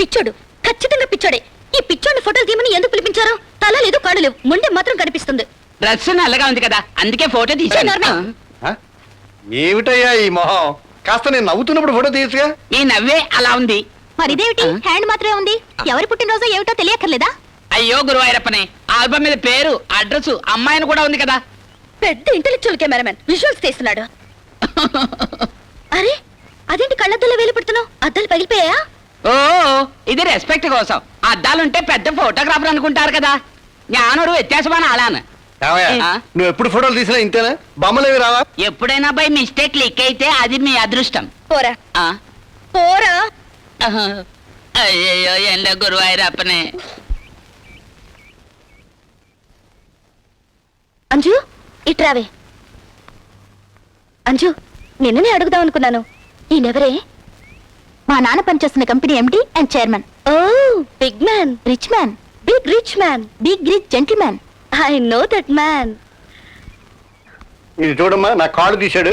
పిచ్చోడు, ఖచ్చితంగా పిచ్చోడే. ఈ పిచ్చోడిని ఫోటోలు తీయమని ఎందుకు పిలిపించారు? తల లేదు, కాళ్ళు లేవు, మొండెం మాత్రం కనిపిస్తుంది. డ్రెస్ నల్లగా ఉంది కదా, అందుకే ఫోటో తీశాను. ఏమిటయ్యా ఈ మొహం? కాస్త నేను నవ్వుతున్నప్పుడు ఫోటో తీయచ్చుగా. నీ నవ్వే అలా ఉంది. మరి ఇదేమిటి, హ్యాండ్ మాత్రమే ఉంది? ఎవరి పుట్టినరోజు ఏమిటో తెలియక్కర్లేదా? అయ్యో గురువాయూరప్పనే, ఆల్బమ్ మీద పేరు, అడ్రస్, అమ్మాయిని కూడా ఉంది కదా. పెద్ద ఇంటెలెక్చువల్ కెమెరామెన్ విజువల్స్ తీస్తున్నాడు. అరే అదేంటి కళ్ళద్దాలో వేలు పెడుతున్నావు? అద్దాలు పగిలిపోయా? ఓ ఇది రెస్పెక్ట్ కోసం. అద్దాలుంటే పెద్ద ఫోటోగ్రాఫర్ అనుకుంటారు కదా. జ్ఞానుడు వ్యత్యాసమైన అలాను. నువ్వు ఎప్పుడు ఫోటోలు తీసినా ఇంతేనా? బొమ్మలేవి రావా? ఎప్పుడైనా బై మిస్టేక్ క్లిక్ అయితే అది మీ అదృష్టం. పోరా ఆ పోరా. అయ్యో ఎండ గురువాయూరప్పనే. అంజు ఇట్రావే. అంజు నిన్ననే అడుగుదాం అనుకున్నాను, ఈయనెవరే? మా నాన్న పనిచేస్తున్న company MD and chairman. Oh big man, rich man, big rich man, big rich gentleman. I know that man. ఇది చూడమ్మా, నా కాళ్ళు తీశాడు.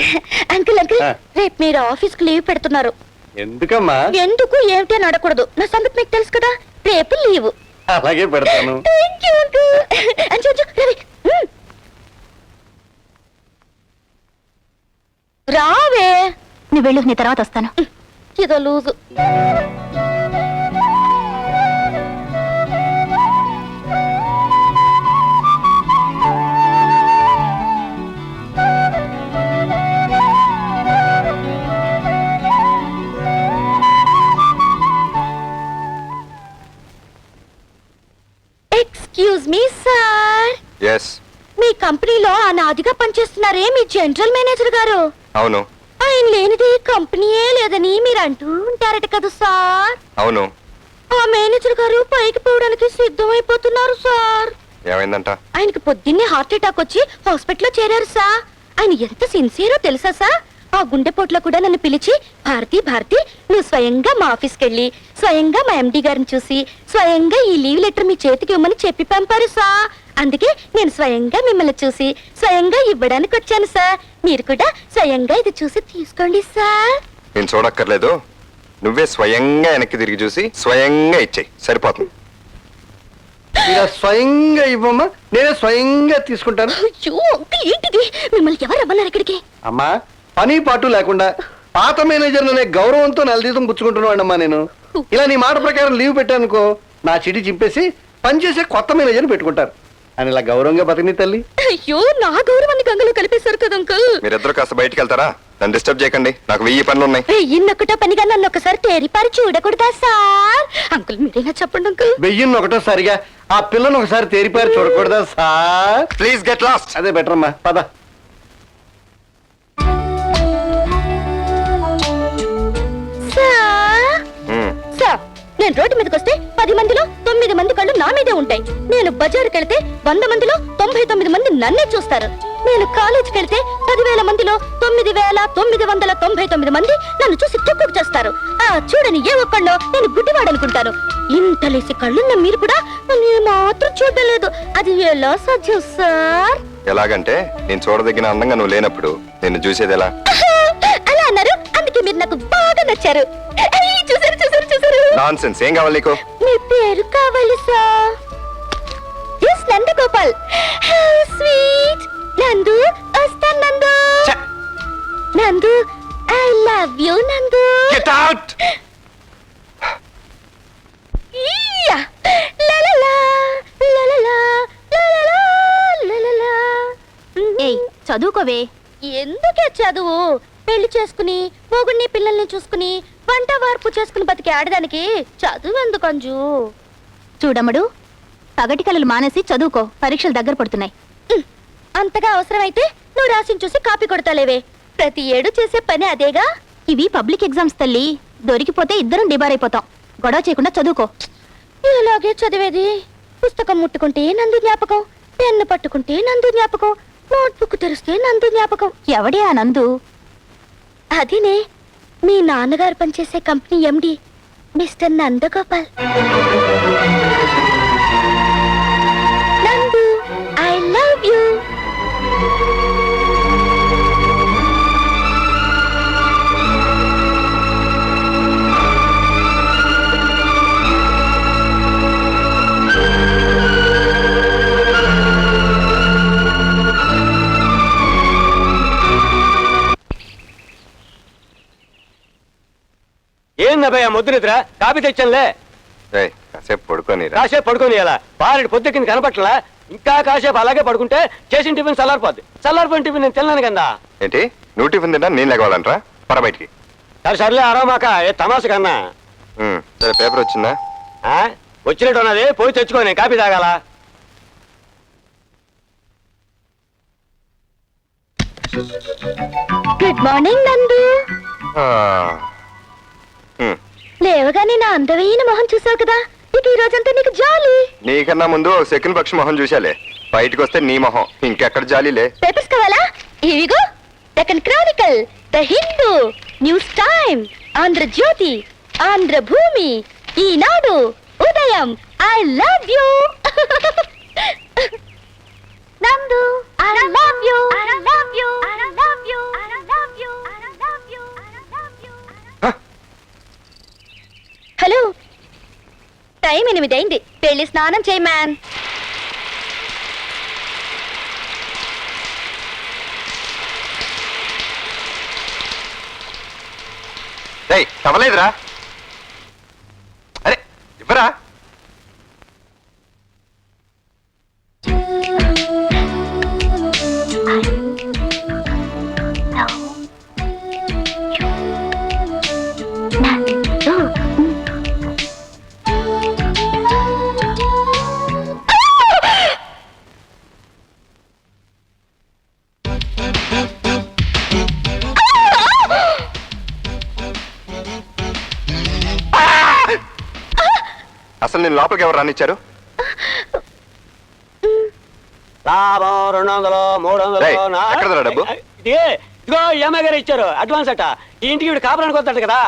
అంకుల్ అంకుల్, రేపు మీరు ఆఫీస్ కు లీవ్ పెడుతున్నారు. ఎందుకమ్మా? ఎందుకు ఏమిటి అని అడగకూడదు, నా సంగతి మీకు తెలుసు కదా. రేపు లీవ్. అలాగే పెడతాను. Thank you uncle. అంజు అంజు రవి రావే. నువ్వు వెళ్ళు, నీ తర్వాత వస్తాను. ఏదో loose. Excuse me sir. yes మీ కంపెనీలో అనాదిగా పనిచేస్తున్నారే మీ జనరల్ మేనేజర్ గారు. అవును. ఆయన లేనిది కంపెనీయే లేదని మీరు అంటూ ఉంటారట కదా సార్. అవును. ఆ మేనేజర్ గారు పైకి పోవడానికి సిద్ధమైపోతున్నారు సార్. ఏమైందంట? ఆయనకి పొద్దున్నే హార్ట్ అటాక్ వచ్చి హాస్పిటల్లో చేరారు సార్. ఆయన ఎంత సిన్సియరో తెలుసా సార్? ఆ గుండెపోట్లో కూడా నన్ను పిలిచి, భారతి భారతి నువ్వు స్వయంగా మా ఆఫీస్కి వెళ్ళి స్వయంగా మా ఎండి గారిని చూసి స్వయంగా ఈ లీవ్ లెటర్ మీ చేతికి ఇవ్వమని చెప్పి పంపారు సార్. అందుకే నేను స్వయంగా మిమ్మల్ని చూసి స్వయంగా ఇవ్వడానికి వచ్చాను సార్. మీరు కూడా స్వయంగా ఇది చూసి తీసుకోండి సార్. నేను చూడక్కర్లేదు, నువ్వే స్వయంగా వెనక్కి తిరిగి చూసి స్వయంగా ఇచ్చేయి, సరిపోతుంది. ఇలా స్వయంగా ఇవ్వమ్మా, నేనే స్వయంగా తీసుకుంటాను. అయ్యో అంకుల్ ఏంటిది, మిమ్మల్ని ఎవరు రమ్మన్నారు ఇక్కడికి? అమ్మా, పని పాటు లేకుండా పాత మేనేజర్ అనే గౌరవంతో నెలదీతం పుచ్చుకుంటున్నాడమ్మా నేను. ఇలా నీ మాట ప్రకారం లీవ్ పెట్టానుకో, నా చిడి చింపేసి పనిచేసే కొత్త మేనేజర్ని పెట్టుకుంటారు. అని ఇలా గౌరవంగా బతిని తల్లి. అయ్యో నా గౌరవాన్ని గంగలో కలిపేశారు కదా అంకుల్. మీరిద్దరు కాస్త బయటికి వెళ్తారా? నన్ను డిస్టర్బ్ చేయకండి, నాకు 1000 పనులు ఉన్నాయి. ఇన్నొక్కటో పనిగా నన్ను ఒకసారి తేరిపారి చూడకూడదా సార్? అంకుల్ మీరేనా చెప్పండి అంకుల్. 1000 ఒకటోసారిగా ఆ పిల్లను ఒకసారి తేరిపారి చూడకూడదా సార్? Please get lost. అదే బెటర్ అమ్మా, పద. సార్ నేను రోడ్డు మీదకి వస్తే 10 మందిలో 9 మంది కళ్ళు నా మీదే ఉంటాయి. నేను బజారుకి వెళ్తే 100 మందిలో 99 మంది నన్నే చూస్తారు. నేను కాలేజీకి వెళ్తే 10,000 మందిలో 9,999 మంది నన్ను చూసి తక్కువ చేస్తారు. ఆ చూడని ఏ ఒక్కళ్ళో నేను గుడ్డివాడనుకుంటాను. ఇంత లేసి కళ్ళున్న మీరు కూడా నన్ను మాత్రం చూడలేదు. అది ఎలా సాధ్యం సార్? ఎలాగంటే నేను చూడదగిన అందంగా నువ్వు లేనప్పుడు నిన్ను చూసేది ఎలా? అలా అన్నారు, అందుకే మీరు నాకు బాగా నచ్చారు. చూసారు చూసారు చూసారు. నాన్సెన్స్. ఏం కావాలి నీకు? మీ పేరు కావాలి sir. Yes Nandagopal. How sweet. Nandu వస్తాను Nandu. Nandu I love you Nandu. Get out. లా లా లా లా లా లా లా లా లా లా. ఏయ్ చదువుకోవే. ఎందుకే చదువు? పెళ్లి చేసుకుని మొగుడిని పిల్లల్ని చూసుకుని వంట వార్పు చేసుకుని బతికే ఆడదానికి చదువు ఎందుకు అంజు? చూడమ్మడు, పగటి కళలు మానేసి చదువుకో, పరీక్షలు దగ్గర పడుతున్నాయి. అంతగా అవసరమైతే నువ్వు రాసిని చూసి కాపీ కొడతాలేవే. ప్రతి ఏడు చేసే పని అదేగా. ఇవి పబ్లిక్ ఎగ్జామ్స్ తల్లి, దొరికిపోతే ఇద్దరం డిబార్ అయిపోతాం. గొడవ చేయకుండా చదువుకో. ఇలాగే చదివేది. పుస్తకం ముట్టుకుంటే నందు జ్ఞాపకం, పెన్ను పట్టుకుంటే నందు జ్ఞాపకం, నోట్బుక్ తెరిస్తే నందు జ్ఞాపకం. ఎవడే ఆ నందు? అదినే మీ నాన్నగారు పనిచేసే కంపెనీ ఎండి మిస్టర్ నందగోపాల్. నందు ఐ లవ్ యూ. ఏందబ్బయ్యా మొద్దు నిద్ర కాపీ తెచ్చానులే. రేయ్ కాసేపు పడుకోనిరా. కాసేపు పడుకొని ఇలా బారెడు పొద్దుకింది కనపట్లా. ఇంకా కాసేపు అలాగే పడుకుంటే చేసిన టిఫిన్ చల్లారిపోద్ది. చల్లారిపోయిన టిఫిన్ నేను తిన్నాను కదా. ఏంటి నువ్వు టిఫిన్ తిన్నా నేను లేకపోవాలంటరా? పర బయటికి. సరే సర్లే ఆరామాక ఏ తమాస కన్నా. సరే పేపర్ వచ్చిందా? ఆ? వచ్చినట్టు ఉన్నది పోయి తెచ్చుకో, నేను కాపీ తాగాల. గుడ్ మార్నింగ్ నందు. ఆ, ఉమ్, లేవగానే నా అందమైన మొహం చూసావు కదా, ఇక ఈ రోజంతా నీకు జాలీ. నీకన్నా ముందు సెకండ్ పక్షి మొహం చూశాలే. బయటికి వస్తే నీ మొహం ఇంకెక్కడ జాలీలే. పేపర్స్ కావాలా? ఇవిగో Deccan Chronicle, the Hindu, News Time, Andhrajyothy, Andhrabhoomi, Eenadu, Udayam. I love you Nandu. I love you. I love you. I love you. I love you. I love you. I love you. Hello, time 8 అయింది. పెళ్లి స్నానం చేయి మ్యాన్. రేయ్ తవ్వలేదురా? అరే ఇవ్వరా? అసలు నేను లోపలికి ఎవరు రానిచ్చారు? లాభం 200, 300. రేయ్, ఎక్కడదిరా డబ్బు? ఇదిగో ఈఎంఐ గారు ఇచ్చారు అడ్వాన్స్ అట. ఈ ఇంటికి వీడు కాపురానికి వస్తాడు కదా,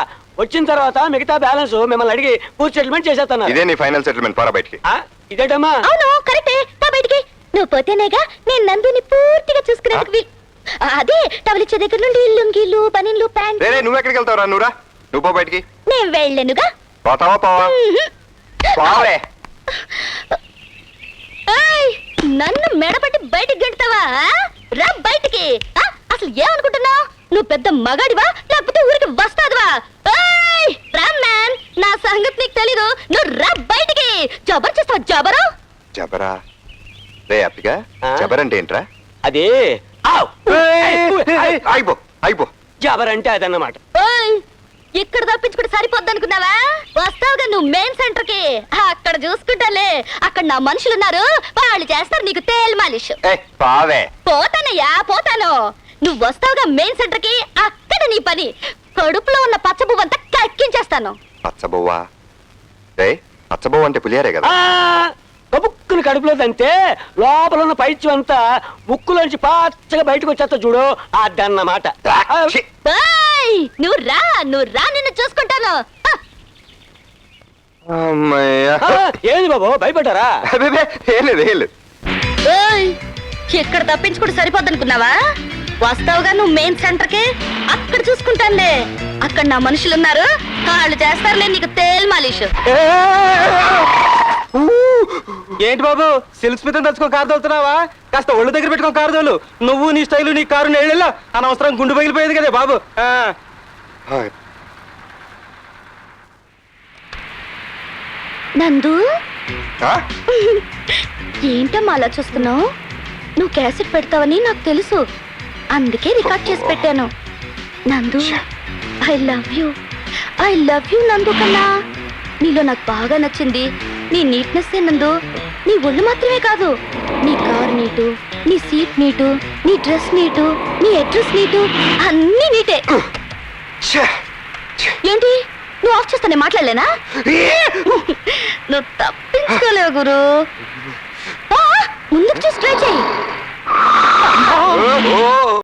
వచ్చిన తర్వాత మిగతా బ్యాలెన్స్ మిమ్మల్ని అడిగి పూర్తి సెటిల్మెంట్ చేసేస్తాను. ఇదే నీ ఫైనల్ సెటిల్మెంట్. పోరా బయటికి. ఇదేటమ్మా? అవును కరెక్టే. తా బయటికి. నువ్వు పోతేనేగా నేను నందుని పూర్తిగా చూసుకునేందుకు అదే టవలిచ్చే దగ్గర నుండి లుంగీలు, పనిన్లు, ప్యాంట్. రే నువ్వు ఎక్కడికి వెళ్తావురా? నువ్వురా, నువ్వు పో బయటికి. నేను వెళ్ళనుగా. పోతావా? పోవా? పోవే. ఏయ్, నన్ను మెడపట్టి బయటికి గెంటుతావా? రా బయటికి. అసలు ఏమనుకుంటున్నావు? నువ్వు పెద్ద మగాడివా లేకపోతే ఊరికి వస్తాదివా? ఏయ్, రా మ్యాన్, నా సంగతి నీకు తెలీదు. నువ్వు రా బయటికి. జబర్ చేస్తావా? జబరు. జబరా? రే అప్పిగా, జబర్ అంటే ఏంట్రా? అది అయిపో అయిపో. జబరంటే అదన్నమాట. ఓయ్, ఇక్కడ తప్పించుకుంటే సరిపోద్ది అనుకున్నావా? వస్తావుగా నువ్వు మెయిన్ సెంటర్ కి. అక్కడ చూసుకుంటాలే. అక్కడ నా మనుషులున్నారు, వాళ్ళు చేస్తారు నీకు తేల్ మాలిష్. పావే. పోతానయ్యా, పోతాను. నువ్వు వస్తావుగా మెయిన్ సెంటర్ కి, అక్కడ నీ పని. కడుపులో ఉన్న పచ్చబువ్వంతా కక్కించేస్తాను. పచ్చబువ్వా? రే పచ్చబువ్వ అంటే పులియారే కదా? కబుక్కుని కడుపులో తంటే లోపల ఉన్న పైత్యం అంతా ముక్కులోంచి పచ్చగా బయటకు వచ్చేస్తా చూడు, అదన్నమాట. ఏయ్, నువ్వు రా, నిన్ను చూసుకుంటాను. అమ్మయ్యా. ఏంది బాబు భయపడ్డారా? అబ్బే, ఏం లేదు ఏం లేదు. ఏయ్, ఇక్కడ తప్పించుకుంటే సరిపోద్ది అనుకున్నావా? వస్తావుగా నువ్వు మెయిన్ సెంటర్ కి, అక్కడ చూసుకుంటానులే. అక్కడ నా మనుషులు ఉన్నారు, వాళ్ళు చేస్తారులే నీకు తేల్ మాలిష్. ఏంటి బాబు సిల్క్ స్మితం తెచ్చుకో కారు తోలుతున్నావా? కాస్త ఒళ్ళు దగ్గర పెట్టుకో కారు తోలు. నువ్వు నీ స్టైలు నీ కారు నేళ్ళలో అనవసరం గుండు పగిలిపోయేది కదా బాబు. నందు, ఆ? ఏంటమ్మా అలా చూస్తున్నావు? నువ్వు క్యాసెట్ పెడతావని నాకు తెలుసు, అందుకే రికార్డ్ చేసి పెట్టాను. నందు, I love you. I love you నందు కన్నా. నీలో నాకు బాగా నచ్చింది నీ నీట్నెస్ నందు. నీ ఒళ్ళు మాత్రమే కాదు, నీ కార్ నీటు, నీ సీట్ నీటు, నీ డ్రెస్ నీటు, నీ అడ్రస్ నీటు, అన్నీ నీటే. ఏంటి నువ్వు ఆఫ్ చేస్తానే మాట్లాడలేనా? నువ్వు తప్పించుకోలేవు గురు. ముందుకు చూసి ట్రై చేయి.